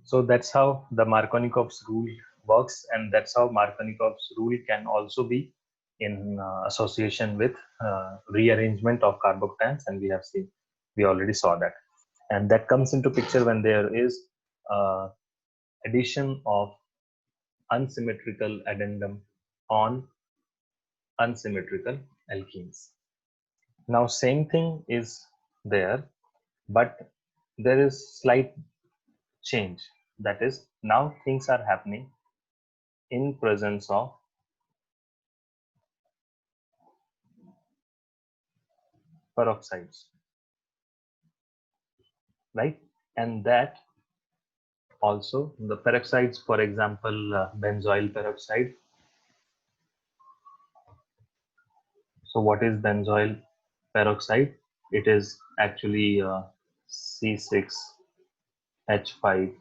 So that's how the Markovnikov's rule works, and that's how Markovnikov's rule can also be in association with rearrangement of carbocations, and we already saw that, and that comes into picture when there is uh, addition of unsymmetrical addendum on unsymmetrical alkenes. Now, same thing is there, but there is slight change. That is, now things are happening in presence of peroxides, right? And that also the peroxides, for example, benzoyl peroxide. So what is benzoyl peroxide? It is actually C6H5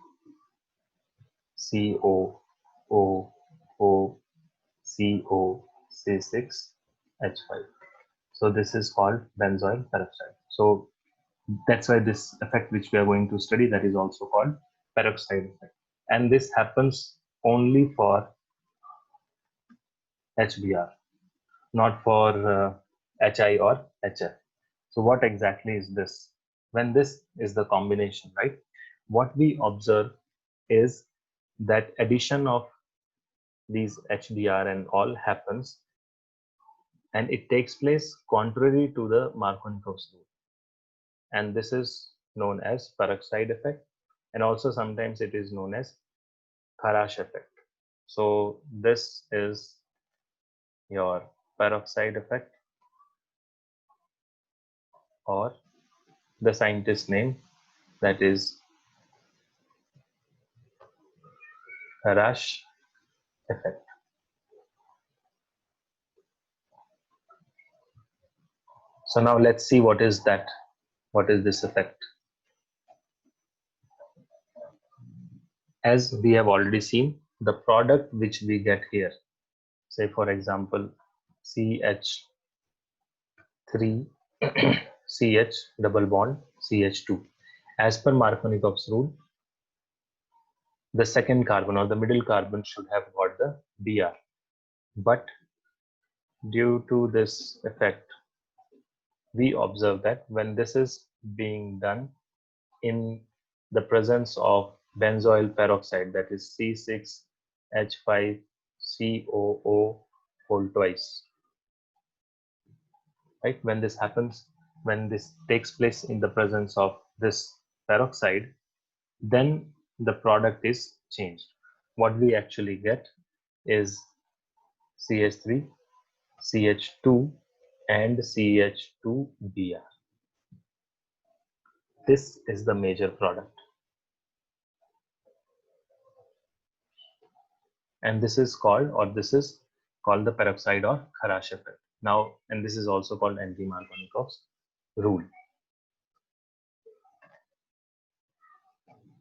COOO C6H5. So this is called benzoyl peroxide. So that's why this effect which we are going to study, that is also called peroxide effect. And this happens only for HBr, not for HI or HF. So what exactly is this? When this is the combination, right? What we observe is that addition of these HBr and all happens, and it takes place contrary to the Markovnikov's rule. And this is known as peroxide effect, and also sometimes it is known as Kharash effect. So this is your peroxide effect, or the scientist name, that is Kharash effect. So now let's see what is that. What is this effect? As we have already seen, the product which we get here, say for example CH3 CH double bond CH2, as per Markovnikov's rule, the second carbon or the middle carbon should have got the Br, but due to this effect, we observe that when this is being done in the presence of benzoyl peroxide, that is C6H5COO whole twice, right? When this happens, when this takes place in the presence of this peroxide, then the product is changed. What we actually get is CH3, CH2, and CH2Br. This is the major product, and this is called the peroxide or Kharash effect. Now, and this is also called anti-Markovnikov's rule.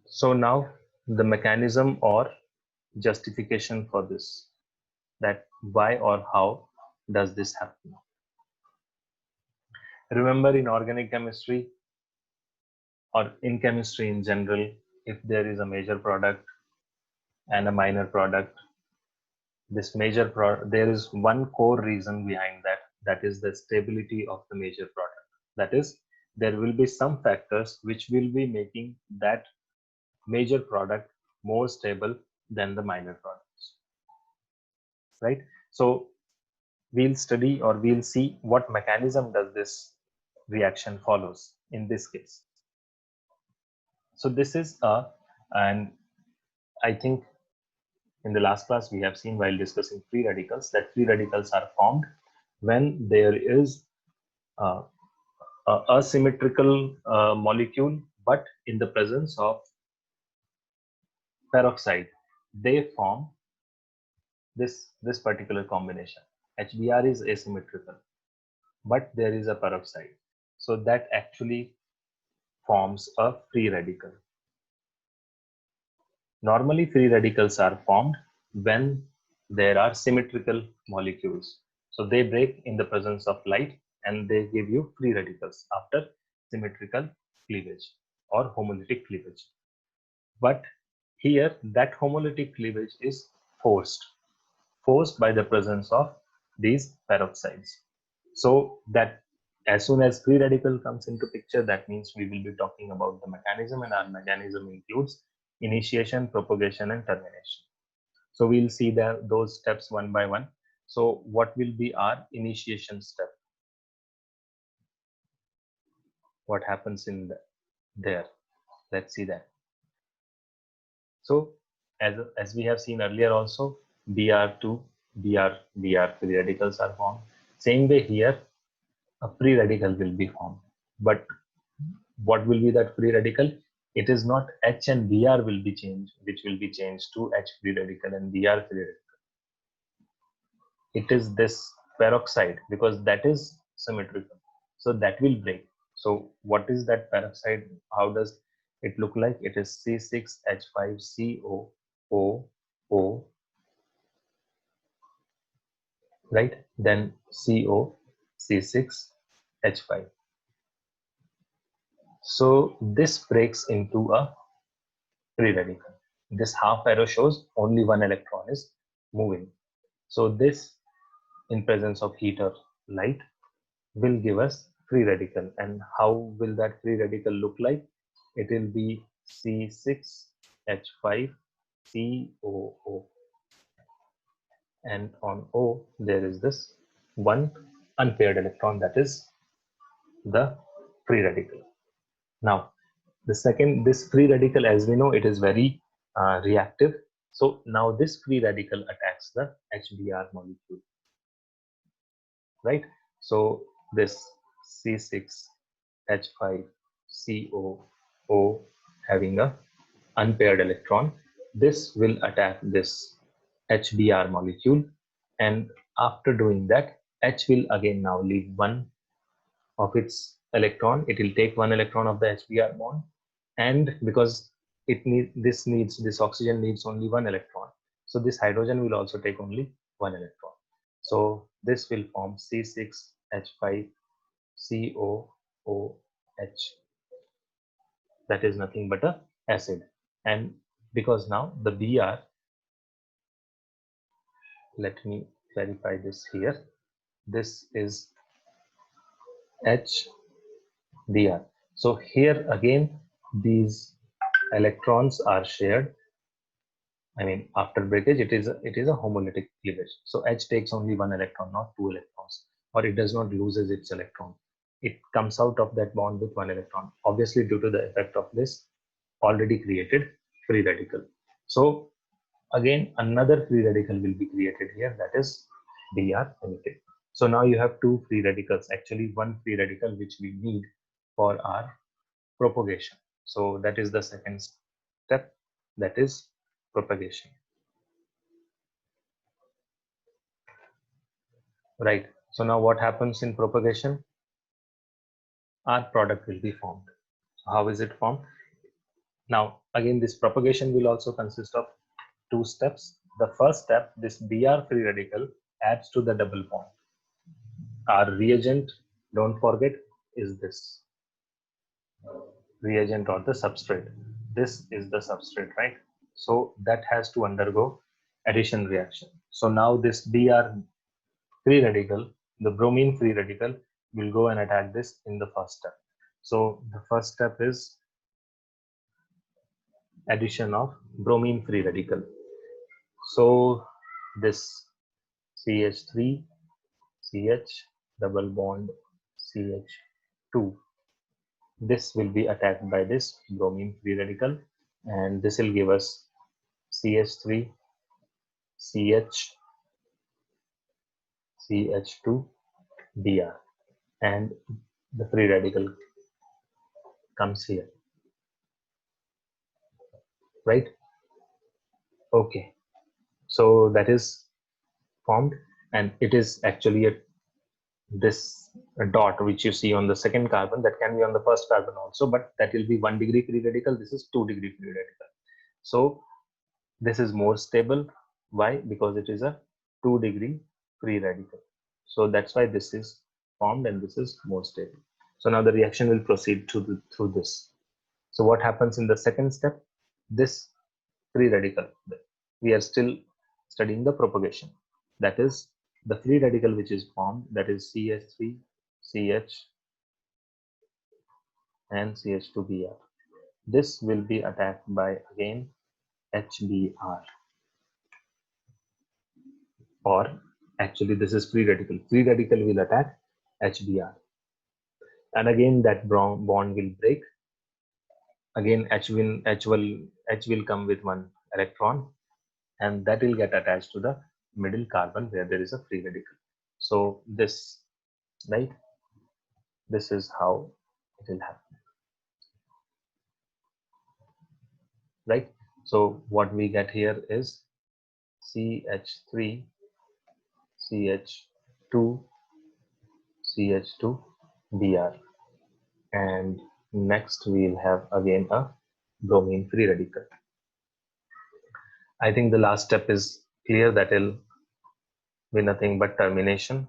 So now the mechanism or justification for this, that why or how does this happen? Remember, in organic chemistry or in chemistry in general, if there is a major product and a minor product, this there is one core reason behind that, that is the stability of the major product. That is, there will be some factors which will be making that major product more stable than the minor products, right? So we'll study, or we'll see what mechanism does this reaction follows in this case. So this is and I think in the last class we have seen, while discussing free radicals, that free radicals are formed when there is a asymmetrical molecule, but in the presence of peroxide, they form this particular combination. HBr is asymmetrical, but there is a peroxide, so that actually forms a free radical. Normally, free radicals are formed when there are symmetrical molecules. So they break in the presence of light and they give you free radicals after symmetrical cleavage or homolytic cleavage. But here that homolytic cleavage is forced by the presence of these peroxides. So that as soon as free radical comes into picture, that means we will be talking about the mechanism, and our mechanism includes initiation, propagation, and termination. So we'll see those steps one by one. So what will be our initiation step? What happens in there? Let's see that. So as we have seen earlier also, Br2, Br free radicals are formed. Same way here, a free radical will be formed. But what will be that free radical? It is not H and Br will be changed, which will be changed to H free radical and Br free radical. It is this peroxide, because that is symmetrical. So that will break. So what is that peroxide? How does it look like? It is C6H5CO, right? Then CO, C6H5. So this breaks into a free radical. This half arrow shows only one electron is moving. So this, in presence of heat or light, will give us free radical. And how will that free radical look like? It will be C6H5COO. And on O, there is this one unpaired electron, that is the free radical. Now, this free radical, as we know, it is very reactive. So now this free radical attacks the HBr molecule, right? So this C6H5COO having a unpaired electron, this will attack this HBr molecule, and after doing that, H will again now leave one of its electron. It will take one electron of the HBr bond, and because this oxygen needs only one electron, so this hydrogen will also take only one electron. So this will form C6H5COOH. That is nothing but a acid. And because now the Br, let me clarify this here, this is HBr. So here again these electrons are shared. I mean, after breakage, it is a homolytic cleavage. So H takes only one electron, not two electrons, or it does not loses its electron. It comes out of that bond with one electron, obviously due to the effect of this already created free radical. So again, another free radical will be created here, that is Br emitted. So now you have two free radicals, actually one free radical which we need for our propagation. So that is the second step, that is propagation. Right. So now what happens in propagation? Our product will be formed. So how is it formed? Now, again, this propagation will also consist of two steps. The first step, this Br free radical adds to the double bond. Our reagent, don't forget, is this reagent or the substrate. This is the substrate, right? So that has to undergo addition reaction. So now this Br free radical, the bromine free radical, will go and attack this in the first step. So the first step is addition of bromine free radical. So this CH3 CH double bond CH2, this will be attacked by this bromine free radical, and this will give us CH3 CH CH2 Br, and the free radical comes here, right? Okay, so that is formed, and it is actually this dot which you see on the second carbon, that can be on the first carbon also, but that will be 1 degree free radical. This is 2 degree free radical. So this is more stable. Why? Because it is a 2 degree free radical. So that's why this is formed, and this is more stable. So now the reaction will proceed through this. So what happens in the second step? This free radical. We are still studying the propagation. That is the free radical which is formed, that is CH3, CH and CH2Br. This will be attacked by again HBr, or actually this is free radical. Free radical will attack HBr, and again that bond will break. Again H will come with one electron, and that will get attached to the middle carbon where there is a free radical. So this, right, this is how it will happen, right? So what we get here is CH3, CH2, CH2Br, and next we'll have again a bromine free radical. I think the last step is clear, that will be nothing but termination.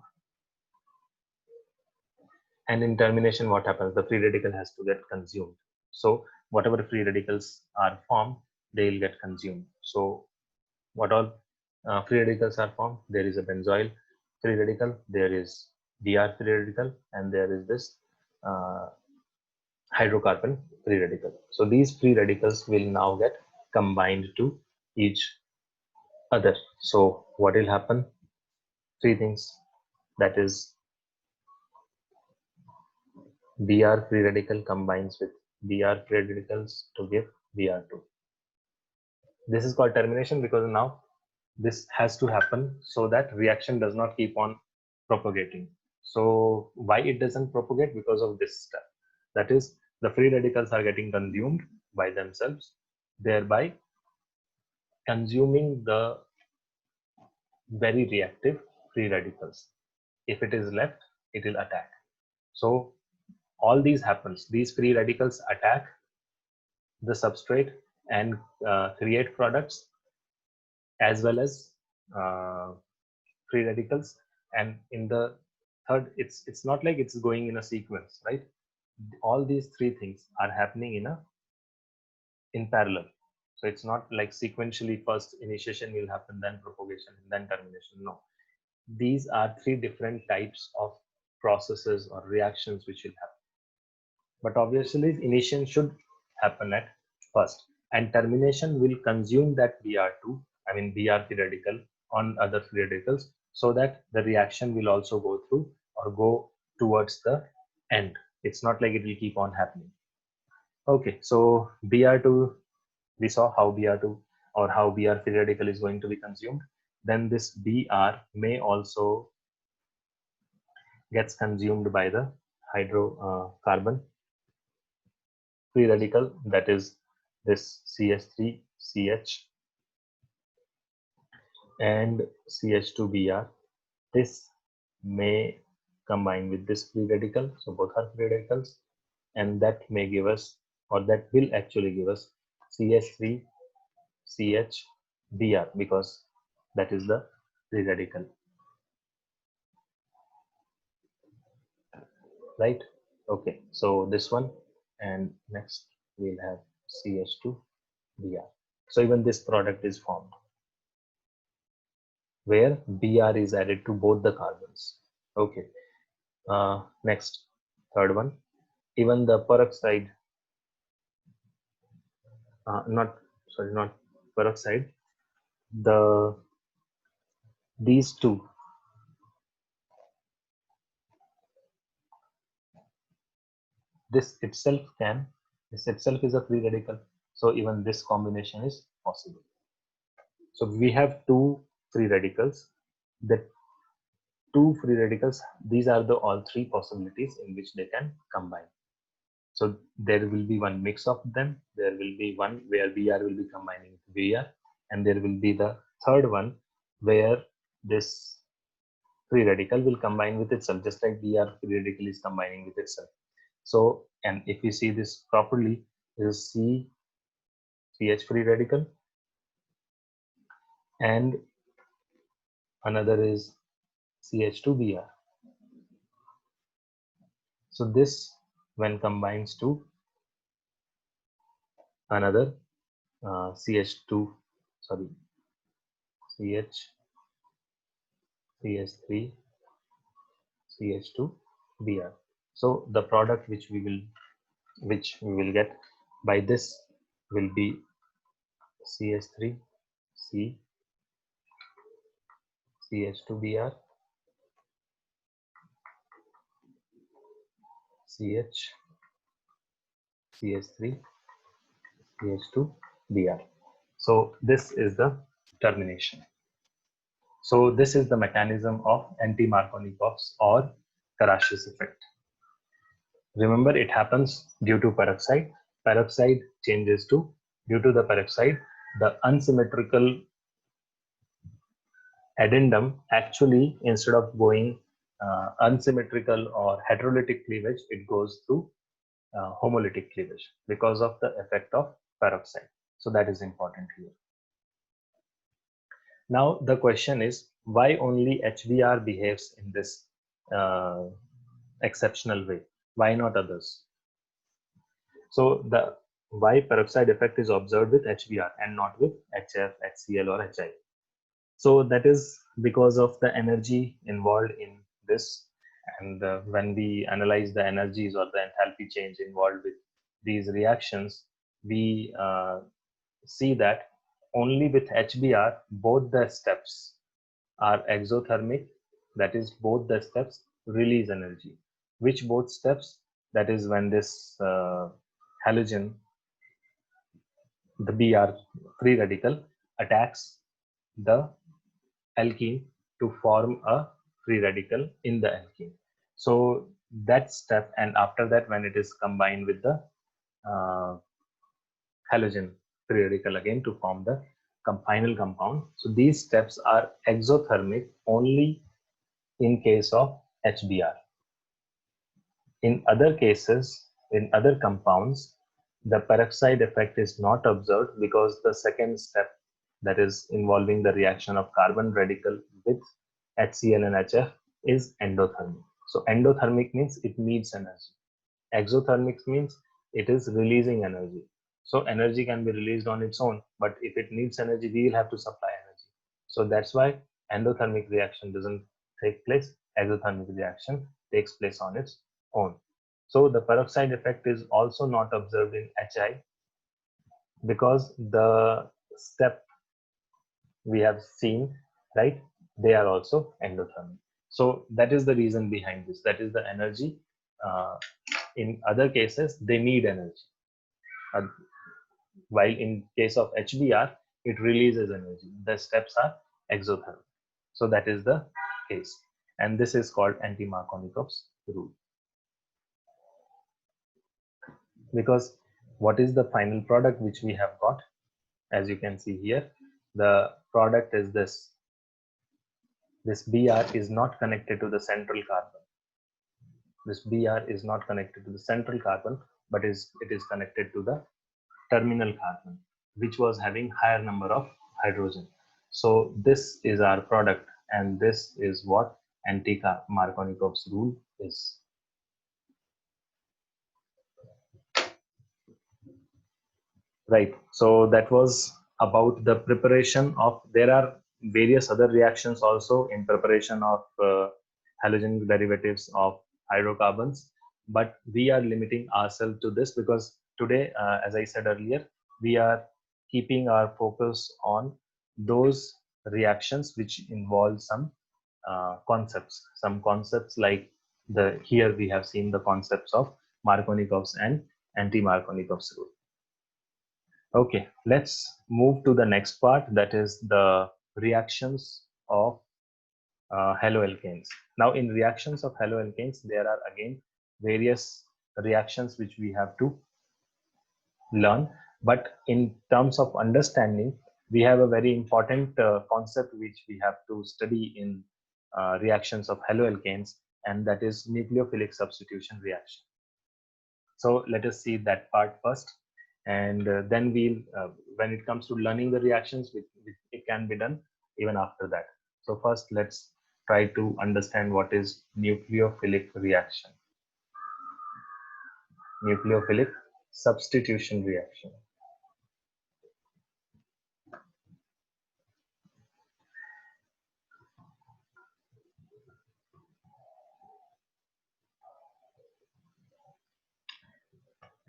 And in termination, what happens? The free radical has to get consumed. So whatever free radicals are formed, they will get consumed. So what all free radicals are formed? There is a benzoyl free radical, there is Br free radical, and there is this hydrocarbon free radical. So these free radicals will now get combined to each other. So what will happen? Three things, that is Br free radical combines with Br free radicals to give Br2. This is called termination because now this has to happen so that reaction does not keep on propagating. So why it doesn't propagate? Because of this step. That is, the free radicals are getting consumed by themselves, thereby consuming the very reactive free radicals. If it is left, it will attack. So all these happens. These free radicals attack the substrate and create products, as well as free radicals. And in the third, it's not like it's going in a sequence, right? All these three things are happening in parallel. So it's not like sequentially first initiation will happen, then propagation, then termination. No, these are three different types of processes or reactions which will happen. But obviously initiation should happen at first, and termination will consume that Br2, I mean Br free radical on other free radicals, so that the reaction will also go through or go towards the end. It's not like it will keep on happening. Okay, so Br2, we saw how Br2 or how Br free radical is going to be consumed. Then this Br may also gets consumed by the hydrocarbon free radical, that is this CH3, CH and CH2Br. This may combine with this free radical, so both are free radicals, and that may give us, or that will actually give us CH3, CH Br, because that is the free radical, right? Okay, so this one, and next we'll have CH2 Br. So even this product is formed where Br is added to both the carbons. Okay, next, third one, even the peroxide, not peroxide, these two, this itself is a free radical, so even this combination is possible. So we have two free radicals. The two free radicals, these are the all three possibilities in which they can combine. So there will be one mix of them. There will be one where Br will be combining with Br, and there will be the third one where this free radical will combine with itself, just like Br free radical is combining with itself. So, and if we see this properly, this is CH free radical, and another is CH2Br. So this, when combines to another CH2, sorry, CH, CH3, CH2Br. So the product which we will get by this will be CH3, C, CH2Br, CH, CH3, CH2Br. So this is the termination. So this is the mechanism of anti-Markovnikov's or Karashi's effect. Remember, it happens due to peroxide. Peroxide changes to, due to the peroxide, the unsymmetrical addendum actually, instead of going unsymmetrical or heterolytic cleavage, it goes through homolytic cleavage because of the effect of peroxide. So that is important here. Now the question is, why only HBr behaves in this exceptional way? Why not others? So the why peroxide effect is observed with HBr and not with HF, HCl or HI? So that is because of the energy involved in this, and when we analyze the energies or the enthalpy change involved with these reactions, we see that only with HBr both the steps are exothermic, that is both the steps release energy. Which both steps? That is when this halogen, the Br free radical, attacks the alkene to form a free radical in the alkene. So that step, and after that when it is combined with the halogen free radical again to form the final compound. So these steps are exothermic only in case of HBr. In other cases, in other compounds, the peroxide effect is not observed because the second step, that is involving the reaction of carbon radical with HCl and HF, is endothermic. So endothermic means it needs energy. Exothermic means it is releasing energy. So energy can be released on its own, but if it needs energy, we will have to supply energy. So that's why endothermic reaction doesn't take place. Exothermic reaction takes place on its own. So the peroxide effect is also not observed in HI because the step we have seen, right? They are also endothermic. So that is the reason behind this. That is the energy. In other cases, they need energy. While in case of HBr, it releases energy. The steps are exothermic. So that is the case. And this is called anti-Markovnikov's rule. Because what is the final product which we have got? As you can see here, the product is this. This Br is not connected to the central carbon. This Br is not connected to the central carbon, but it is connected to the terminal carbon, which was having higher number of hydrogen. So this is our product, and this is what anti-Markovnikov's rule is. Right. So that was about the preparation of. There are various other reactions also in preparation of halogen derivatives of hydrocarbons, but we are limiting ourselves to this because today, as I said earlier, we are keeping our focus on those reactions which involve some concepts like here we have seen the concepts of Markovnikov's and anti-Markovnikov's rule. Okay, let's move to the next part, that is the reactions of haloalkanes. Now in reactions of haloalkanes, there are again various reactions which we have to learn, but in terms of understanding, we have a very important concept which we have to study in reactions of haloalkanes, and that is nucleophilic substitution reaction. So let us see that part first, and then we'll when it comes to learning the reactions, it can be done even after that. So first let's try to understand what is nucleophilic reaction. Nucleophilic substitution reaction.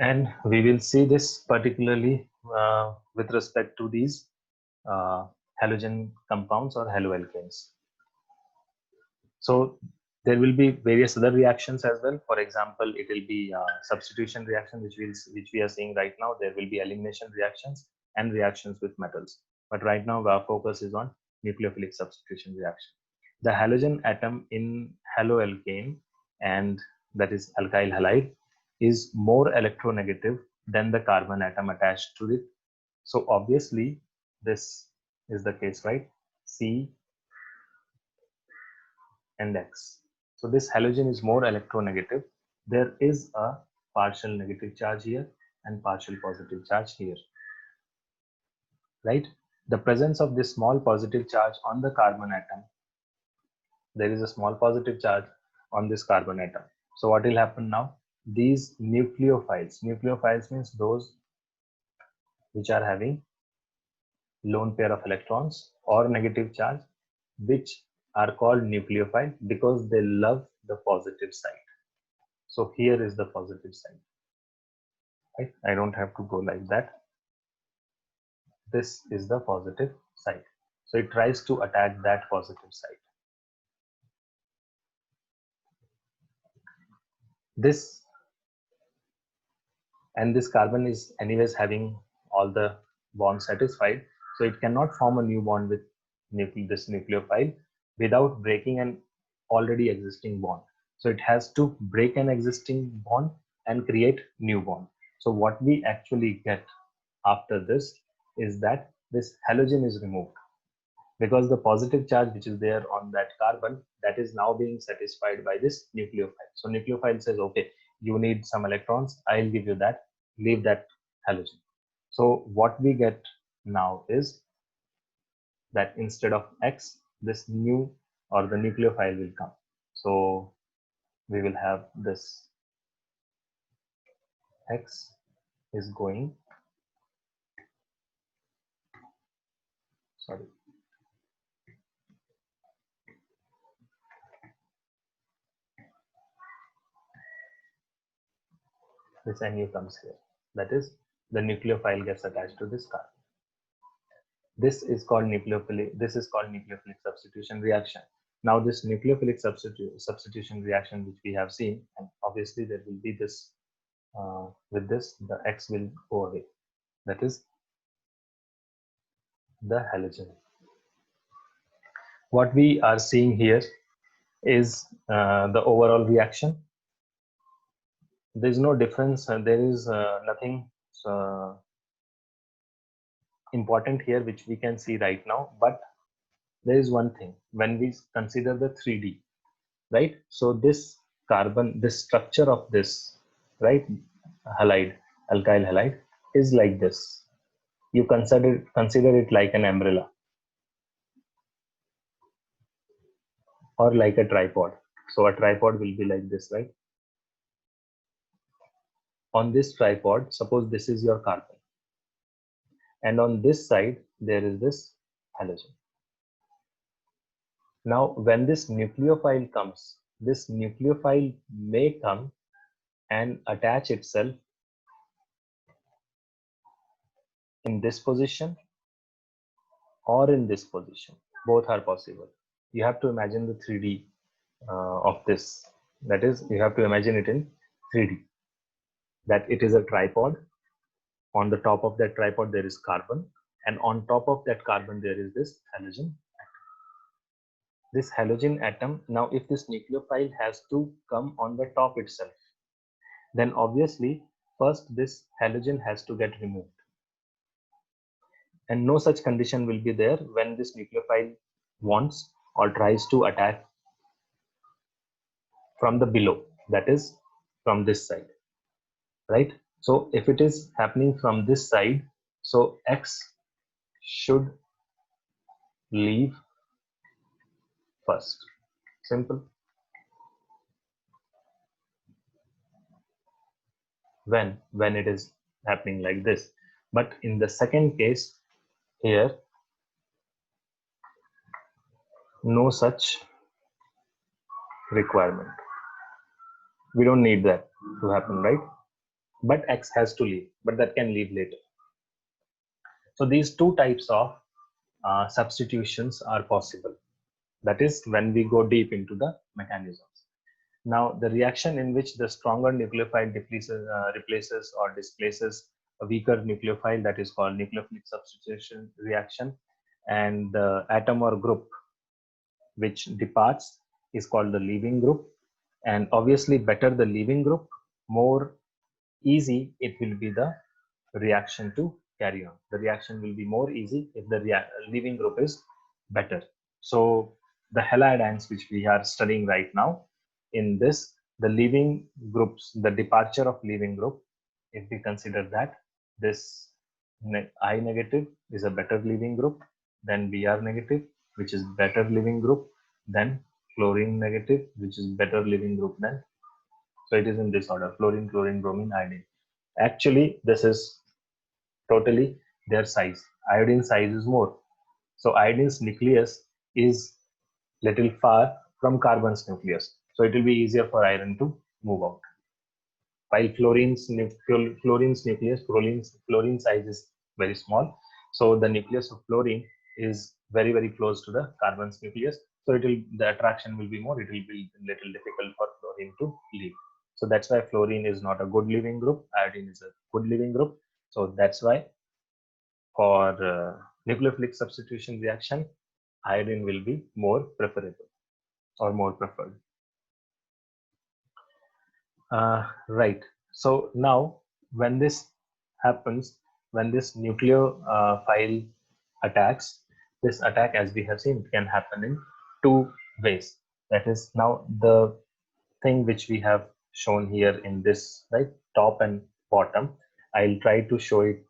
And we will see this particularly with respect to these halogen compounds or haloalkanes. So there will be various other reactions as well. For example, it will be substitution reaction, which we are seeing right now. There will be elimination reactions and reactions with metals. But right now our focus is on nucleophilic substitution reaction. The halogen atom in haloalkane, and that is alkyl halide, is more electronegative than the carbon atom attached to it. So obviously this is the case, right? C and X. So this halogen is more electronegative. There is a partial negative charge here and partial positive charge here, right? The presence of this small positive charge on the carbon atom, there is a small positive charge on this carbon atom. So what will happen now? These nucleophiles means those which are having lone pair of electrons or negative charge, which are called nucleophile because they love the positive side. So here is the positive side, right? I don't have to go like that. This is the positive side. So it tries to attack that positive side. This carbon is anyways having all the bonds satisfied. So it cannot form a new bond with this nucleophile without breaking an already existing bond. So it has to break an existing bond and create new bond. So what we actually get after this is that this halogen is removed, because the positive charge which is there on that carbon, that is now being satisfied by this nucleophile. So nucleophile says, okay, you need some electrons, I'll give you that, leave that halogen. So what we get now is that instead of X, this new or the nucleophile will come. So we will have this X is going, sorry, this Nu comes here. That is, the nucleophile gets attached to this carbon. This is called nucleophilic. This is called nucleophilic substitution reaction. Now, this nucleophilic substitution reaction, which we have seen, and obviously there will be this. With this, the X will go away. That is the halogen. What we are seeing here is the overall reaction. There is no difference. There is nothing important here which we can see right now, but there is one thing when we consider the 3D, right? So this carbon, this structure of this, right, halide, alkyl halide, is like this. You consider it like an umbrella or like a tripod. So a tripod will be like this, right? On this tripod, suppose this is your carbon, and on this side there is this halogen. Now when this nucleophile comes, this nucleophile may come and attach itself in this position or in this position. Both are possible. You have to imagine the 3D of this. That is, you have to imagine it in 3D. That it is a tripod. On the top of that tripod there is carbon, and on top of that carbon there is this halogen atom. This halogen atom, now if this nucleophile has to come on the top itself, then obviously first this halogen has to get removed. And no such condition will be there when this nucleophile wants or tries to attack from the below, that is from this side, right? So if it is happening from this side, so X should leave first. Simple. When it is happening like this. But in the second case here, no such requirement. We don't need that to happen, right? but X has to leave, but that can leave later. So these two types of substitutions are possible. That is when we go deep into the mechanisms. Now, the reaction in which the stronger nucleophile replaces or displaces a weaker nucleophile, that is called nucleophilic substitution reaction, and the atom or group which departs is called the leaving group. And obviously, better the leaving group, more easy it will be the reaction to carry on. The reaction will be more easy if the leaving group is better. So the halides which we are studying right now, in this, the leaving groups, the departure of leaving group, if we consider that this I negative is a better leaving group than Br negative, which is better leaving group than chlorine negative, which is better leaving group than. So it is in this order: fluorine, chlorine, bromine, iodine. Actually, this is totally their size. Iodine size is more. So iodine's nucleus is little far from carbon's nucleus. So it will be easier for iron to move out. While fluorine's nucleus, fluorine size is very small. So the nucleus of fluorine is very, very close to the carbon's nucleus. So the attraction will be more. It will be a little difficult for fluorine to leave. So that's why fluorine is not a good leaving group. Iodine is a good leaving group. So that's why for nucleophilic substitution reaction, iodine will be more preferable or more preferred. Right. So now when this happens, when this nucleophile attacks, this attack, as we have seen, can happen in two ways. That is now the thing which we have shown here in this, right, top and bottom. I'll try to show it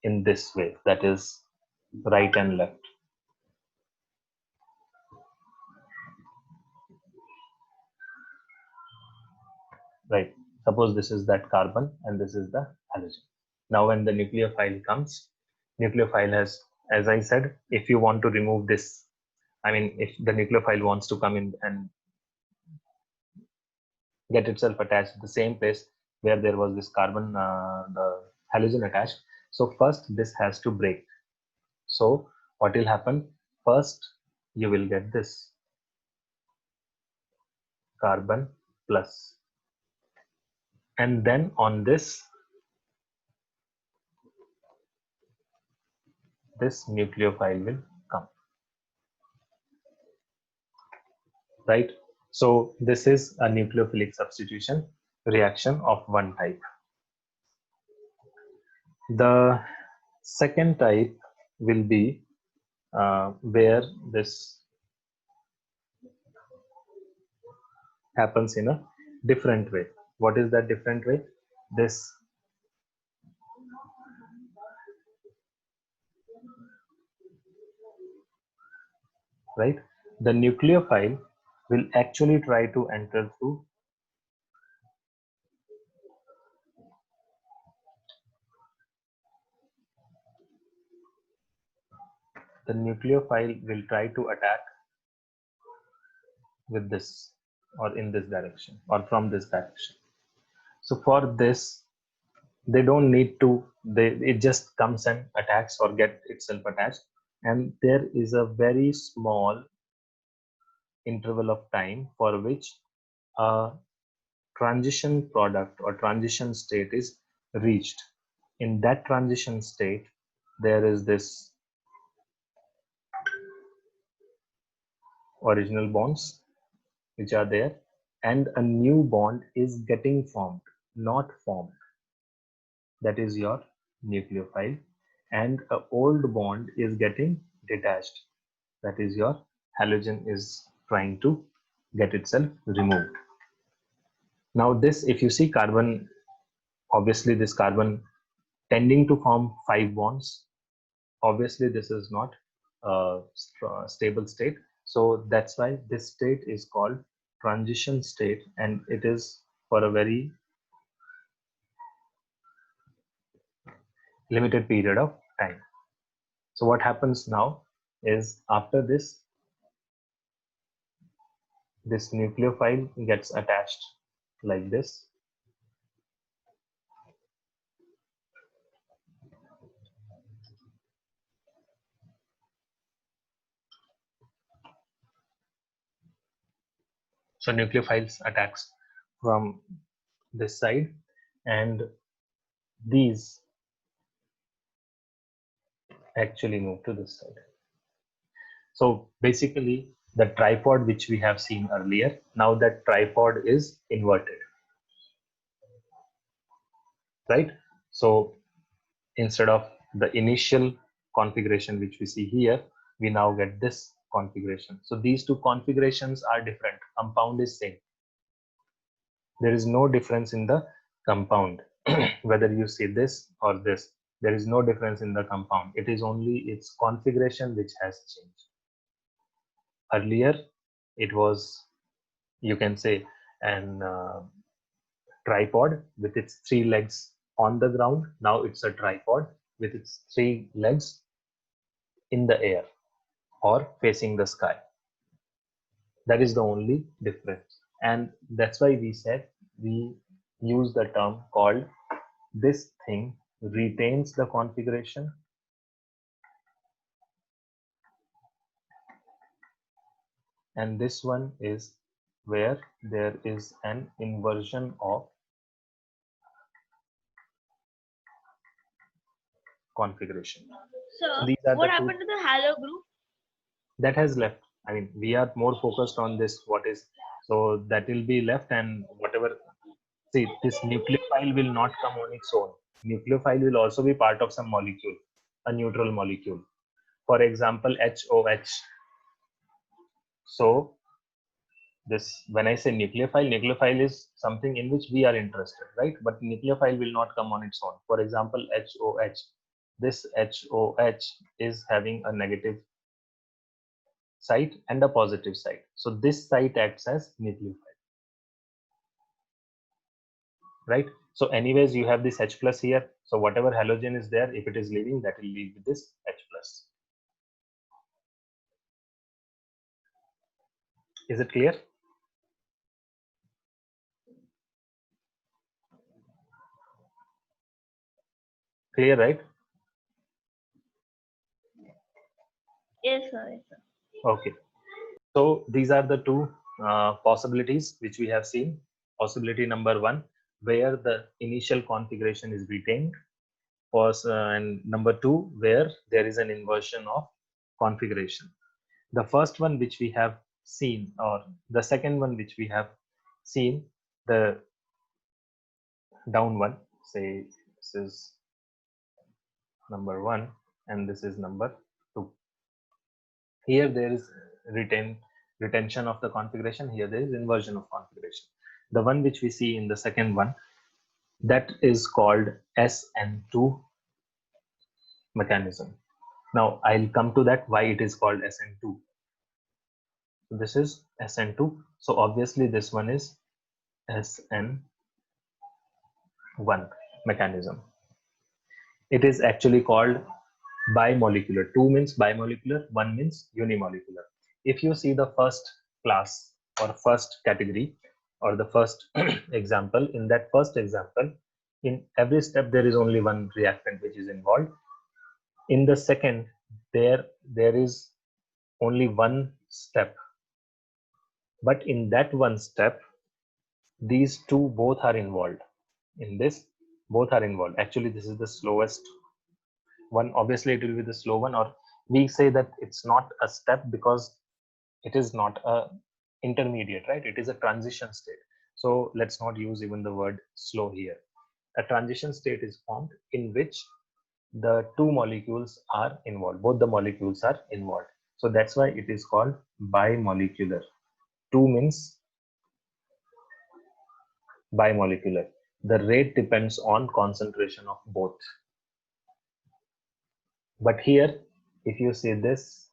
in this way, that is right and left. Right. Suppose this is that carbon and this is the halogen. Now when the nucleophile comes, nucleophile has, as I said, if you want to remove this, I mean, if the nucleophile wants to come in and get itself attached at the same place where there was this carbon, the halogen attached. So first this has to break. So what will happen? First, you will get this carbon plus, and then on this nucleophile will come, right? So this is a nucleophilic substitution reaction of one type. The second type will be where this happens in a different way. What is that different way? This right, the nucleophile will actually try to enter through the nucleophile will try to attack with this or in this direction or from this direction. So for this, they don't need to, it just comes and attacks or get itself attached, and there is a very small interval of time for which a transition product or transition state is reached. In that transition state, there is this original bonds which are there, and a new bond is getting formed, not formed. That is your nucleophile, and an old bond is getting detached. That is your halogen is trying to get itself removed. Now this, if you see carbon, obviously this carbon tending to form 5 bonds, obviously this is not a stable state. So that's why this state is called transition state, and it is for a very limited period of time. So what happens now is after this nucleophile gets attached like this, So nucleophiles attacks from this side, and these actually move to this side. So basically the tripod which we have seen earlier, now that tripod is inverted, right? So instead of the initial configuration which we see here, we now get this configuration. So these two configurations are different. Compound is same. There is no difference in the compound. Whether you see this or this, there is no difference in the compound. It is only its configuration which has changed. Earlier, it was, you can say, an tripod with its three legs on the ground. Now it's a tripod with its three legs in the air or facing the sky. That is the only difference. And that's why we said we use the term called this thing retains the configuration and this one is where there is an inversion of configuration. So These are what the two happened to the halo group? that has left. I mean, we are more focused on this, what is, so that will be left, and whatever, see, this nucleophile will not come on its own. Nucleophile will also be part of some molecule, a neutral molecule. For example, HOH. So this, when I say nucleophile, nucleophile is something in which we are interested, right? But nucleophile will not come on its own. For example, HOH. This HOH is having a negative site and a positive site. So this site acts as nucleophile, right? So anyways, you have this H plus here. So whatever halogen is there, if it is leaving, that will leave with this H plus. Is it clear? Clear, right? Yes, sir. Yes, sir. Okay. So these are the two possibilities which we have seen. Possibility number one, where the initial configuration is retained. And number two, where there is an inversion of configuration. The first one which we have seen, or the second one which we have seen, the down one, say this is number one and this is number two. Here there is retention of the configuration, here there is inversion of configuration. The one which we see in the second one, that is called SN2 mechanism. Now I'll come to that, why it is called SN2. So this is SN2. So obviously this one is SN1 mechanism. It is actually called bimolecular. 2 means bimolecular, 1 means unimolecular. If you see the first class or first category or the first example, in that first example, in every step there is only one reactant which is involved. In the second, there is only one step, but in that one step, these two both are involved. In this, both are involved. Actually, this is the slowest one. Obviously it will be the slow one, or we say that it's not a step because it is not a intermediate, right? It is a transition state. So let's not use even the word slow here. A transition state is formed in which the two molecules are involved, both the molecules are involved. So that's why it is called bimolecular. 2 means bimolecular. The rate depends on concentration of both. But here, if you see this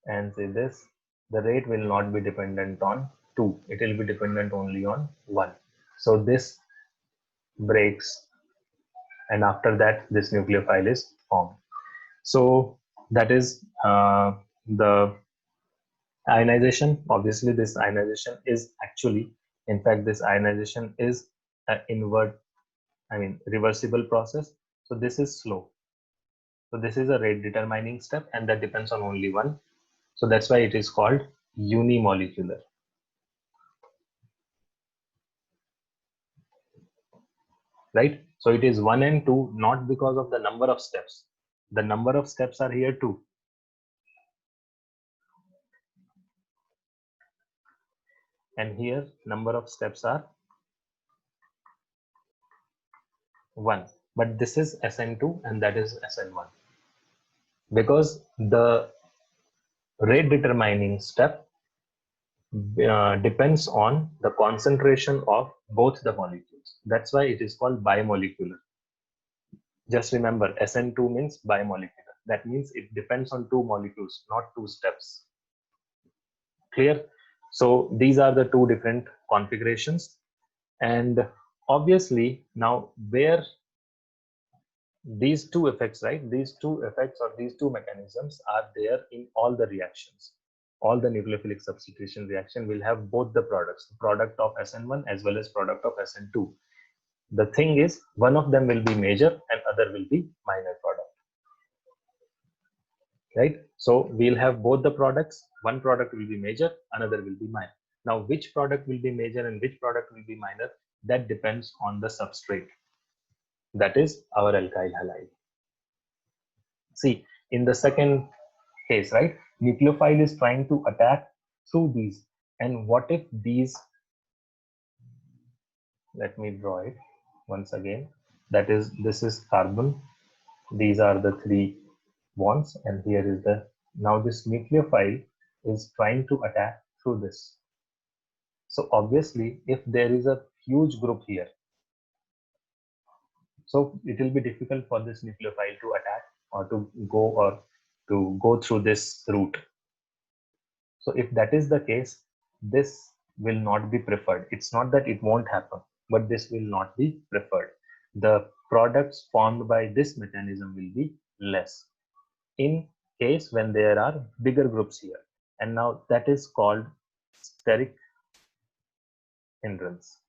and say this, the rate will not be dependent on 2. It will be dependent only on 1. So this breaks, and after that, this nucleophile is formed. So that is the ionization. Obviously, this ionization is actually, in fact, this ionization is an reversible process. So this is slow. So this is a rate determining step, and that depends on only one. So that's why it is called unimolecular. right? So it is 1 and 2, not because of the number of steps. The number of steps are here too. And here number of steps are 1. But this is SN2 and that is SN1. Because the rate determining step depends on the concentration of both the molecules. That's why it is called bimolecular. Just remember, SN2 means bimolecular. That means it depends on 2 molecules, not 2 steps. Clear? So these are the 2 different configurations. And obviously now where these 2 effects, right? These 2 effects or these 2 mechanisms are there in all the reactions. All the nucleophilic substitution reaction will have both the products, product of SN1 as well as product of SN2. The thing is, one of them will be major and other will be minor product, right? So we'll have both the products. One product will be major, another will be minor. Now, which product will be major and which product will be minor? That depends on the substrate. That is our alkyl halide. See, in the second case, right? Nucleophile is trying to attack through these. And what if these, let me draw it once again. That is, this is carbon. These are the 3 bonds and here is the, now this nucleophile is trying to attack through this. So obviously, if there is a huge group here, so it will be difficult for this nucleophile to attack or to go through this route. So if that is the case, this will not be preferred. It's not that it won't happen, but this will not be preferred. The products formed by this mechanism will be less in case when there are bigger groups here. And now that is called steric hindrance.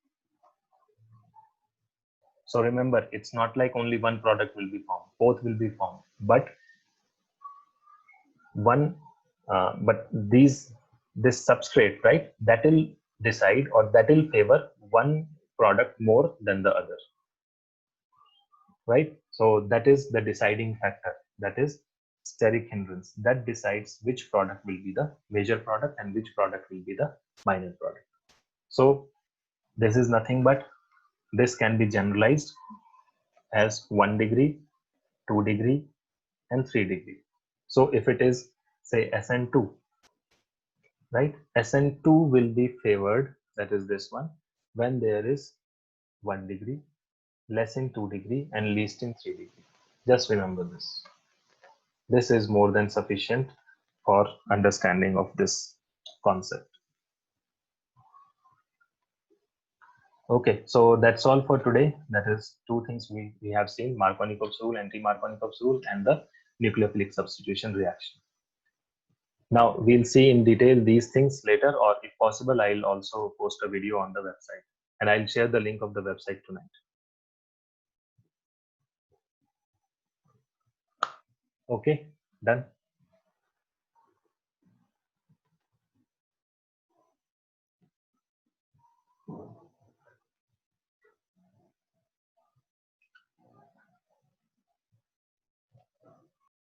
So remember, it's not like only one product will be formed, both will be formed, but this substrate, right, that will decide or that will favor one product more than the other, right? So that is the deciding factor. That is steric hindrance that decides which product will be the major product and which product will be the minor product. So this is nothing but this can be generalized as 1 degree, 2 degree, and 3 degree. So if it is say SN2, right, SN2 will be favored, that is this one, when there is 1 degree, less in 2 degree, and least in 3 degree. Just remember this. This is more than sufficient for understanding of this concept. Okay, so that's all for today. That is 2 things we have seen: Markovnikov's rule, anti-Markovnikov's rule, and the nucleophilic substitution reaction. Now we'll see in detail these things later, or if possible, I'll also post a video on the website and I'll share the link of the website tonight. Okay, done.